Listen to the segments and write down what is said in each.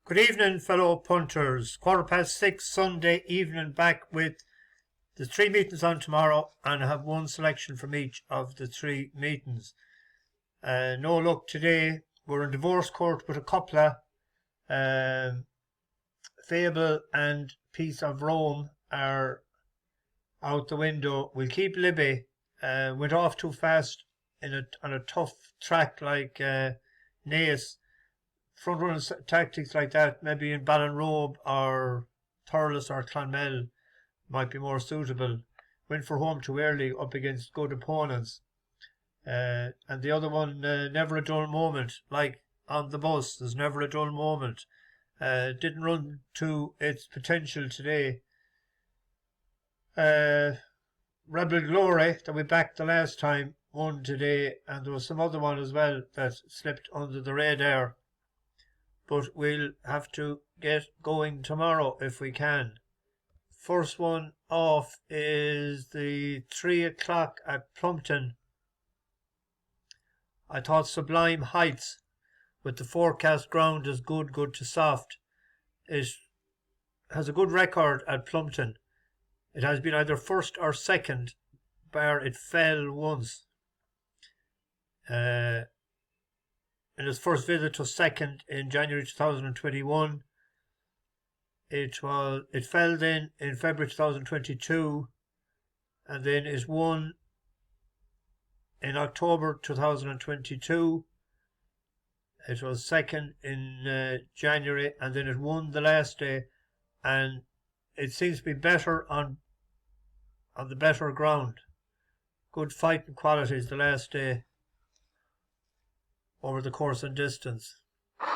Good evening, fellow punters. 6:15 Sunday evening, back with the three meetings on tomorrow, and I have one selection from each of the three meetings. No luck today. We're in divorce court with a couple. Fable and Piece of Rome are out the window. We'll keep Libby. Went off too fast on a tough track like Naas. Front running tactics like that, maybe in Ballinrobe or Thurles or Clonmel, might be more suitable. Went for home too early up against good opponents. And the other one, never a dull moment, like on the bus, there's never a dull moment. Didn't run to its potential today. Rebel Glory, that we backed the last time, won today, and there was some other one as well that slipped under the radar. But we'll have to get going tomorrow if we can. First one off is the 3 o'clock at Plumpton. I thought Sublime Heights, with the forecast ground as good to soft. It has a good record at Plumpton. It has been either first or second, bar it fell once. In his first visit to second in January 2021. It fell then in February 2022, and then it won in October 2022. It was second in January, and then it won the last day, and it seems to be better on the better ground. Good fighting qualities the last day over the course and distance. Go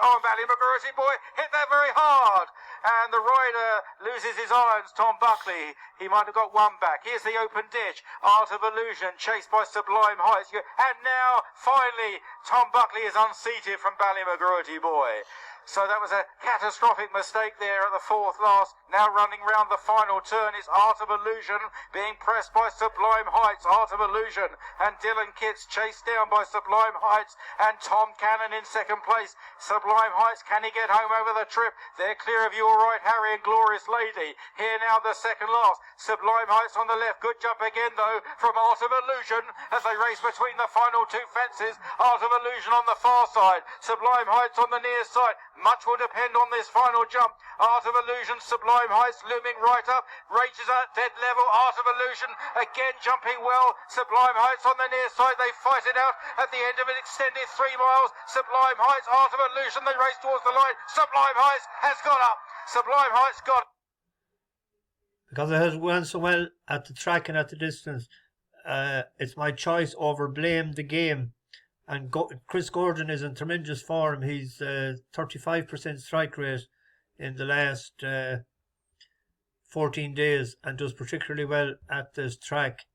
on, McGurty boy, hit that very hard. And the rider loses his irons, Tom Buckley. He might have got one back. Here's the open ditch. Art of Illusion, chased by Sublime Heights. And now, finally, Tom Buckley is unseated from McGurty boy. So that was a catastrophic mistake there at the fourth last. Now running round the final turn is Art of Illusion, being pressed by Sublime Heights. Art of Illusion and Dylan Kitts chased down by Sublime Heights and Tom Cannon in second place. Sublime Heights, can he get home over the trip? They're clear of you all right, Harry and Glorious Lady. Here now the second last. Sublime Heights on the left. Good jump again though from Art of Illusion as they race between the final two fences. Art of Illusion on the far side. Sublime Heights on the near side. Much will depend on this final jump. Art of Illusion, Sublime Heights looming right up. Rages at dead level. Art of Illusion again jumping well. Sublime Heights on the near side. They fight it out at the end of an extended 3 miles. Sublime Heights, Art of Illusion. They race towards the line. Sublime Heights has got up. Sublime Heights got up. Because it has went so well at the track and at the distance, it's my choice over Blame the Game. And Chris Gordon is in tremendous form. He's 35% strike rate in the last 14 days and does particularly well at this track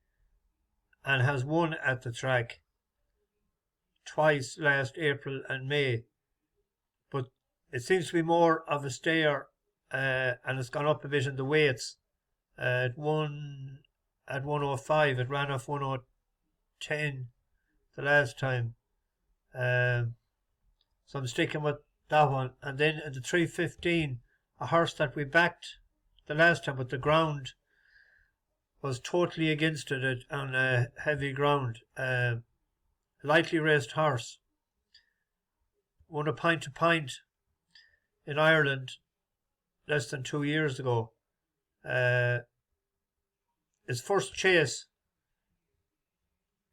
and has won at the track twice last April and May. But it seems to be more of a stayer and it's gone up a bit in the weights. It won at 105. It ran off 110 the last time. So I'm sticking with that one. And then in the 3:15, a horse that we backed the last time, but the ground was totally against it on a heavy ground. Lightly raced horse. Won a pint to pint in Ireland less than 2 years ago. His first chase,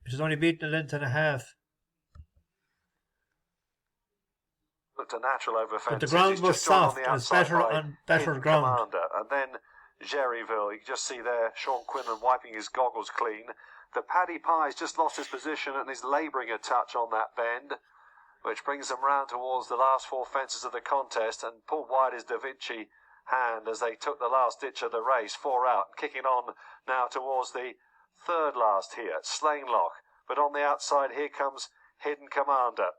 it was only beaten a length and a half. Looked a natural over fences. But the ground was soft. It was better on better ground. Commander. And then Jerryville, you can just see there Sean Quinlan wiping his goggles clean. The Paddy Pie's just lost his position and is labouring a touch on that bend, which brings them round towards the last four fences of the contest, and pulled wide is Da Vinci Hand as they took the last ditch of the race, 4 out, kicking on now towards the third last here, Slanelock. But on the outside here comes Hidden Commander.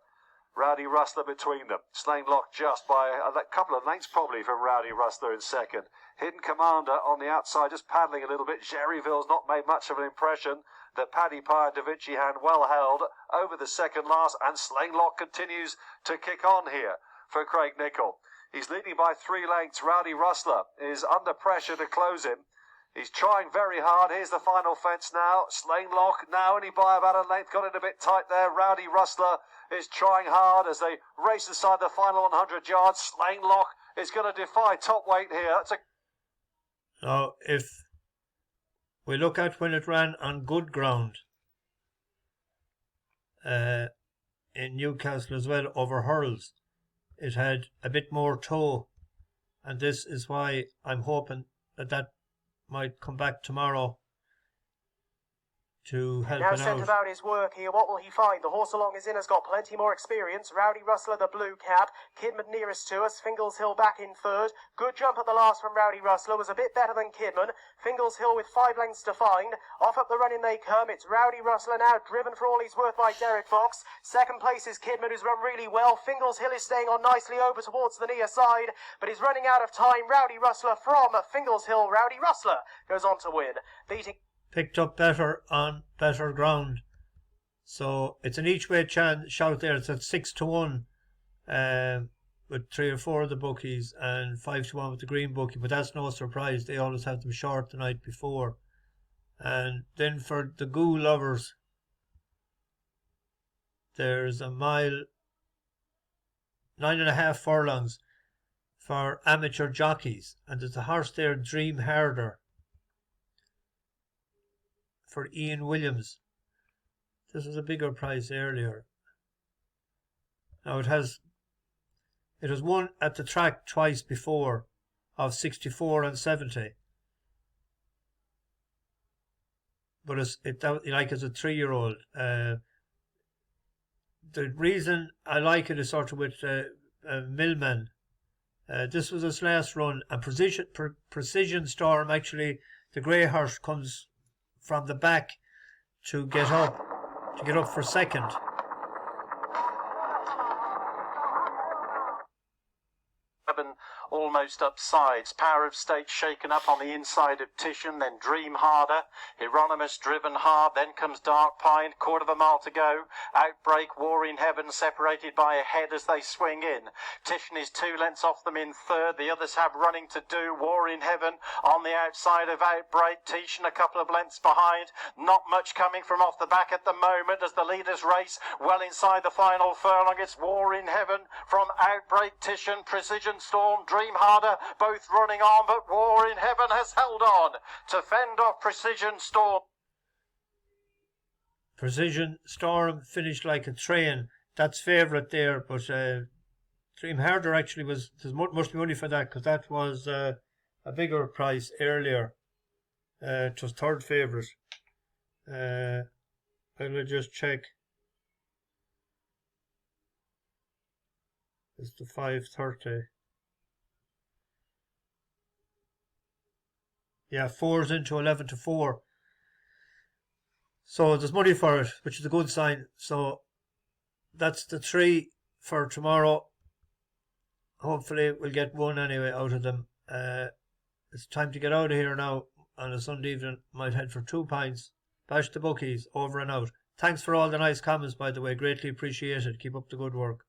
Rowdy Rustler between them. Slaying Lock just by a couple of lengths probably from Rowdy Rustler in second. Hidden Commander on the outside just paddling a little bit. Jerryville's not made much of an impression. The Paddy Pie and Da Vinci Hand well held over the second last, and Slaying Lock continues to kick on here for Craig Nicol. He's leading by 3 lengths. Rowdy Rustler is under pressure to close him. He's trying very hard. Here's the final fence now. Slaying Lock now only by about a length. Got it a bit tight there. Rowdy Rustler is trying hard as they race inside the final 100 yards. Slaying Lock is going to defy top weight here. Now, if we look at when it ran on good ground in Newcastle as well, over hurls, it had a bit more toe, and this is why I'm hoping that might come back tomorrow to help Now it sent out. about his work here. What will he find? The horse along his in has got plenty more experience. Rowdy Rustler, the blue cap. Kidman nearest to us. Fingles Hill back in third. Good jump at the last from Rowdy Rustler. Was a bit better than Kidman. Fingles Hill with 5 lengths to find. Off up the running they come. It's Rowdy Rustler now, driven for all he's worth by Derek Fox. Second place is Kidman, who's run really well. Fingles Hill is staying on nicely over towards the near side, but he's running out of time. Rowdy Rustler from Fingles Hill. Rowdy Rustler goes on to win, beating... Picked up better on better ground, so it's an each way shout there. It's at 6-1 with 3 or 4 of the bookies and 5-1 with the green bookie, but that's no surprise. They always have them short the night before. And then for the ghoul lovers, there's a mile, 9.5 furlongs for amateur jockeys, and there's a horse there, Dream Harder, for Ian Williams. This was a bigger price earlier. Now it has won at the track twice before, of 64 and 70. But it's a 3-year-old. The reason I like it is sort of with Millman. This was his last run, and Precision Storm, actually, the grey horse comes from the back to get up for second. Almost upsides. Power of State shaken up on the inside of Titian, then Dream Harder. Hieronymus driven hard, then comes Dark Pine, 1/4 mile to go. Outbreak, War in Heaven separated by a head as they swing in. Titian is 2 lengths off them in third. The others have running to do. War in Heaven on the outside of Outbreak. Titian a couple of lengths behind. Not much coming from off the back at the moment as the leaders race well inside the final furlong. It's War in Heaven from Outbreak, Titian, Precision Storm, Dream Harder, both running on, but War in Heaven has held on to fend off Precision Storm. Precision Storm finished like a train. That's favourite there, but Dream Harder actually must be money for that, because that was a bigger price earlier. It was third favourite. I'll just check. It's the 5:30. Yeah, 4's into 11-4. So there's money for it, which is a good sign. So that's the 3 for tomorrow. Hopefully we'll get 1 anyway out of them. It's time to get out of here now on a Sunday evening. Might head for 2 pints. Bash the bookies, over and out. Thanks for all the nice comments, by the way. Greatly appreciated. Keep up the good work.